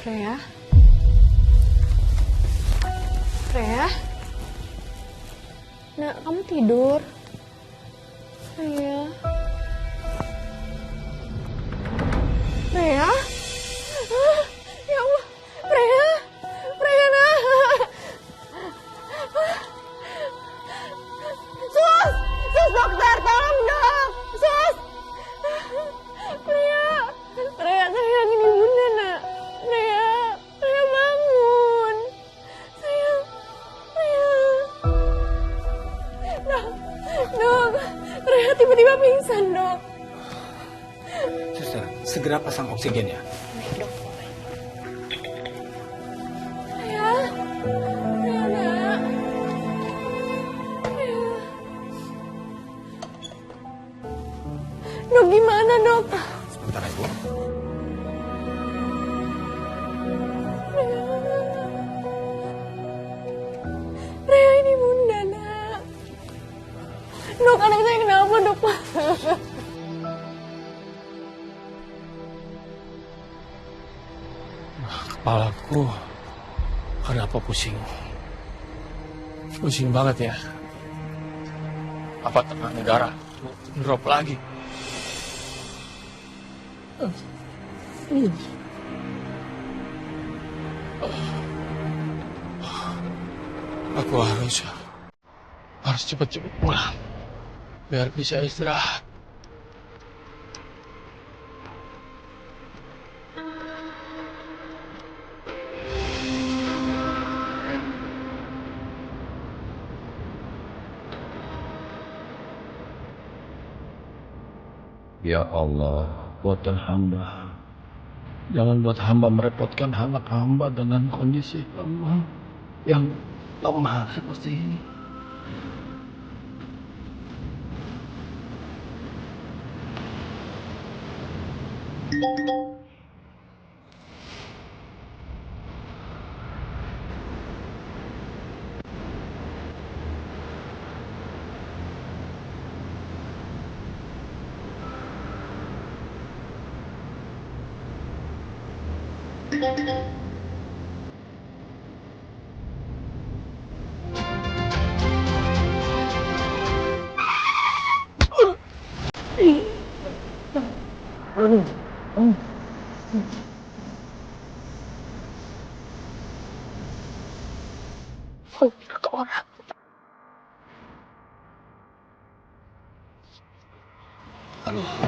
Freya? Freya? Nak, kamu tidur? Freya? Freya? Ah, ya Allah, Freya? Freya, nak! Sus! Sus, dokter, tolong dok! Sus! Freya! Freya, sayangin ibunda, nak! Freya! Freya, bangun! Sayang! Freya! Dok! Freya tiba-tiba pingsan, dok! Suster, segera pasang oksigen ya. Freya! Freya, nak! Freya! Dok, gimana, dok? Sebentar, Ibu. Freya, ini bunda, nak. Dok, anak saya kenapa, dok? Kepalaku kenapa pusing? Pusing banget ya. Apa tengah negara drop lagi? Aku harus cepat-cepat pulang biar bisa istirahat. Ya Allah, buatkan hamba. Jangan buat hamba merepotkan hamba dengan kondisi lemah yang lemah seperti ini.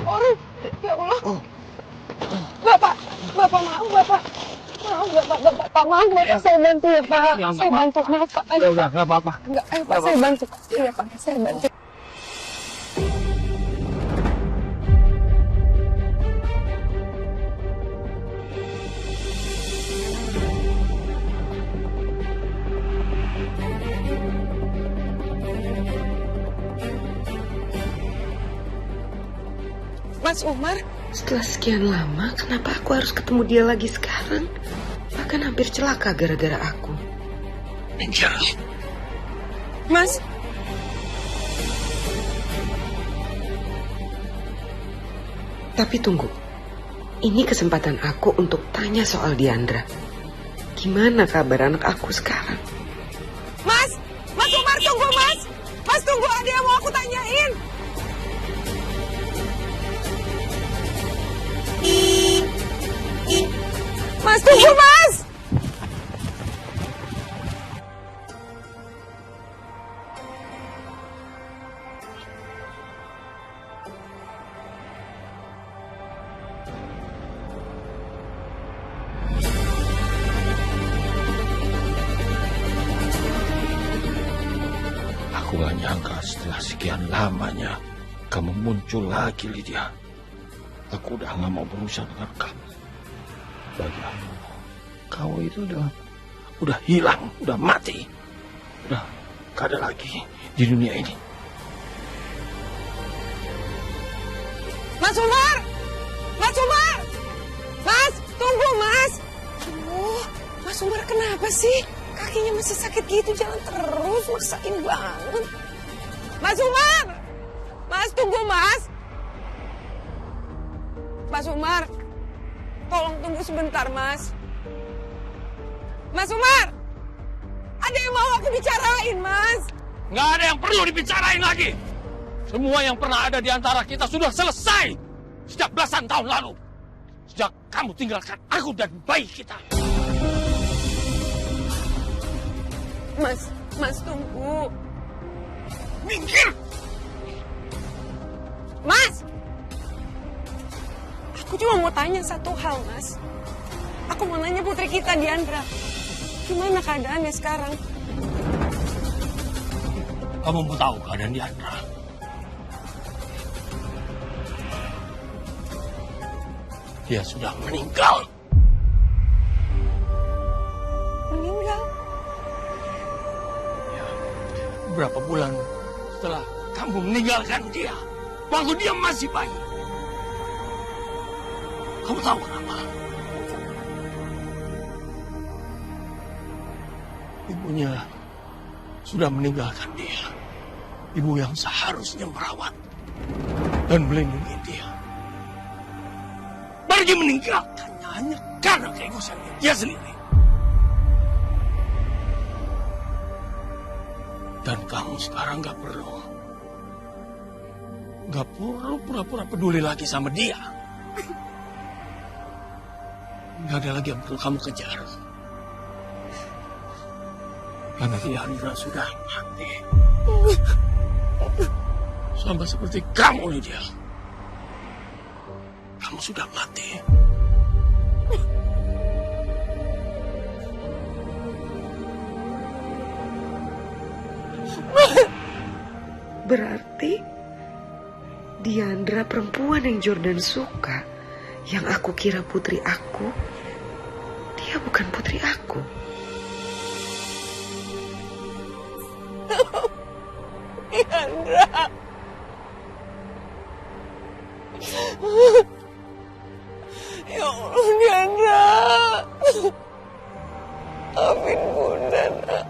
Orang, ya Allah. Bapak maaf, Bapak. Maaf, Bapak, maaf, Bapak. Saya bantu ya, Pak. Saya bantu, maaf, Pak. Ya udah, nggak apa-apa. Enggak, ayo, Pak, saya bantu. Iya, Pak, saya bantu. Mas Umar, Setelah sekian lama, kenapa aku harus ketemu dia lagi sekarang? Bahkan hampir celaka gara-gara aku. Angel. Mas. Tapi tunggu, ini kesempatan aku untuk tanya soal Diandra. Gimana kabar anak aku sekarang? Mas Umar, tunggu, Mas. Mas, tunggu, ada yang mau aku tanyain. Mas, tunggu, Mas. Aku gak nyangka setelah sekian lamanya kamu muncul lagi, Lydia. Aku udah gak mau berurusan dengan kamu. Bagi aku, kau itu udah hilang, udah mati. Udah gak ada lagi di dunia ini. Mas Umar! Mas Umar! Mas, tunggu, Mas. Mas Umar kenapa sih? Kakinya masih sakit gitu, jalan terus, maksain banget. Mas Umar! Mas, tunggu, Mas. Mas Umar, tolong tunggu sebentar, Mas. Mas Umar! Ada yang mau aku bicarain, Mas. Nggak ada yang perlu dibicarain lagi. Semua yang pernah ada di antara kita sudah selesai. Sejak belasan tahun lalu. Sejak kamu tinggalkan aku dan bayi kita. Mas tunggu. Minggir! Mas! Aku cuma mau tanya satu hal, Mas. Aku mau nanya putri kita, Diandra. Gimana keadaannya sekarang? Kamu mau tahu keadaan Diandra? Dia sudah meninggal. Meninggal? Berapa bulan setelah kamu meninggalkan dia, waktu dia masih bayi. Kamu tahu kenapa? Ibunya sudah meninggalkan dia. Ibu yang seharusnya merawat dan melindungi dia. Pergi meninggalkannya hanya karena keegoisannya dia sendiri. Dan kamu sekarang gak perlu pura-pura peduli lagi sama dia. Gak ada lagi yang perlu kamu kejar. Karena Diandra sudah mati. Sama seperti kamu, Lydia. Kamu sudah mati. Berarti Diandra perempuan yang Jordan suka, yang aku kira putri aku, dia bukan putri aku. Diandra. Ya Allah, Diandra. Maafin Bunda, Nak.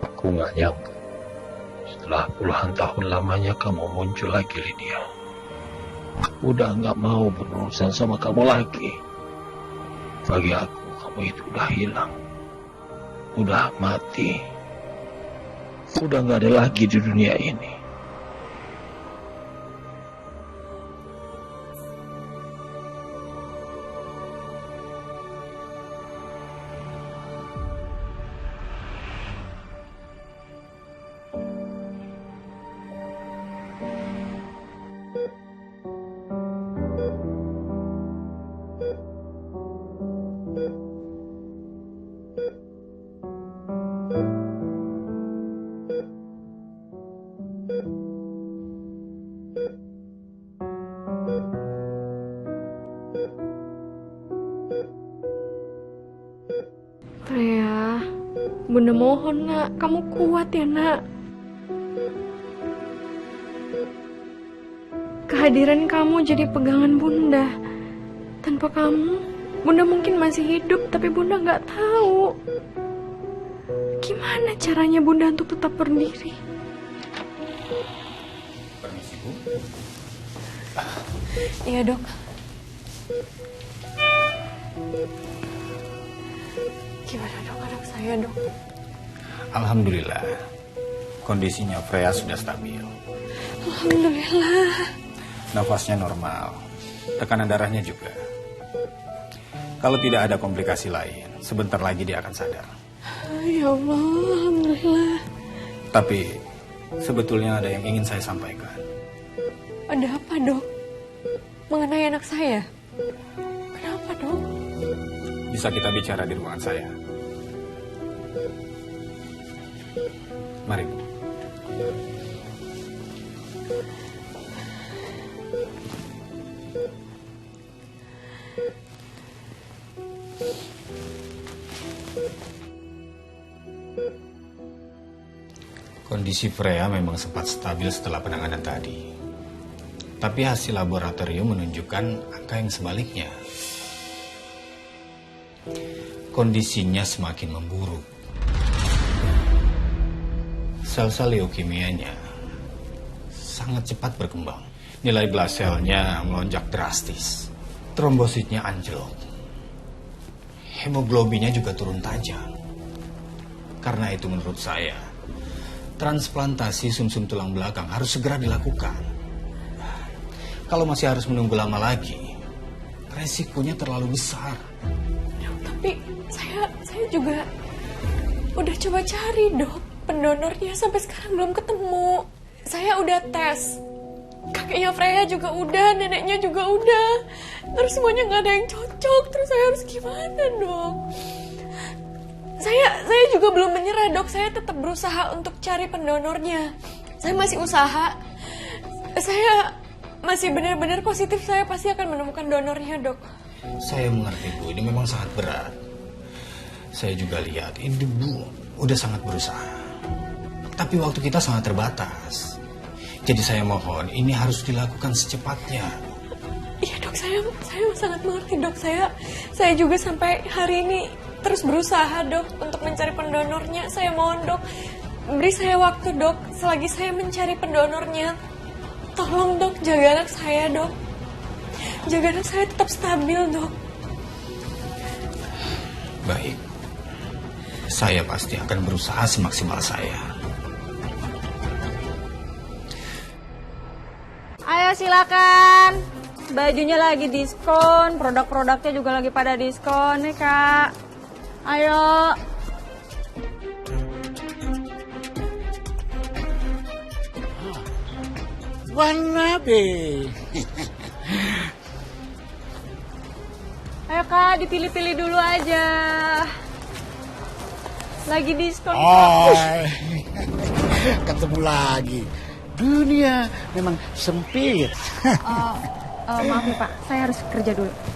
Aku gak nyangka. Setelah puluhan tahun lamanya kamu muncul lagi, Lydia. Aku udah gak mau berurusan sama kamu lagi. Bagi aku, kamu itu udah hilang. Udah mati. Udah gak ada lagi di dunia ini. Freya, Bunda mohon nak, kamu kuat ya nak. Kehadiran kamu jadi pegangan Bunda. Tanpa kamu, Bunda mungkin masih hidup, tapi Bunda nggak tahu gimana caranya Bunda untuk tetap berdiri. Permisi, Bu. Iya, Dok. Gimana, Dok, anak saya, Dok? Alhamdulillah, kondisinya Freya sudah stabil. Alhamdulillah. Nafasnya normal, tekanan darahnya juga. Kalau tidak ada komplikasi lain, sebentar lagi dia akan sadar. Ya Allah, alhamdulillah. Tapi sebetulnya ada yang ingin saya sampaikan. Ada apa, Dok? Mengenai anak saya? Kenapa, Dok? Bisa kita bicara di ruangan saya. Mari, Bu. Kondisi Freya memang sempat stabil setelah penanganan tadi. Tapi hasil laboratorium menunjukkan angka yang sebaliknya. Kondisinya semakin memburuk. Sel-sel leukemianya sangat cepat berkembang. Nilai blood cell-nya melonjak drastis. Trombositnya anjlok. Hemoglobinnya juga turun tajam. Karena itu menurut saya, transplantasi sumsum tulang belakang harus segera dilakukan. Kalau masih harus menunggu lama lagi, resikonya terlalu besar. Tapi saya juga udah coba cari, Dok. Pendonornya sampai sekarang belum ketemu. Saya udah tes. Kakeknya Freya juga udah, neneknya juga udah. Terus semuanya nggak ada yang cocok. Terus saya harus gimana, Dok? Saya juga belum menyerah, Dok. Saya tetap berusaha untuk cari pendonornya. Saya masih usaha. Saya masih benar-benar positif saya pasti akan menemukan donornya, Dok. Saya mengerti, Bu. Ini memang sangat berat. Saya juga lihat, ini Bu udah sangat berusaha. Tapi waktu kita sangat terbatas. Jadi saya mohon, ini harus dilakukan secepatnya. Iya, Dok. Saya sangat mengerti, Dok. Saya juga sampai hari ini terus berusaha, Dok, untuk mencari pendonornya. Saya mohon, Dok, beri saya waktu, Dok, selagi saya mencari pendonornya. Tolong, Dok, jaga anak saya, Dok. Jaga anak saya tetap stabil, Dok. Baik. Saya pasti akan berusaha semaksimal saya. Ayo silakan. Bajunya lagi diskon, produk-produknya juga lagi pada diskon nih, Kak. Ayo. Wanabe. Ayo, Kak, dipilih-pilih dulu aja. Lagi diskon. Ketemu lagi. Dunia memang sempit. Maaf ya, Pak. Saya harus kerja dulu.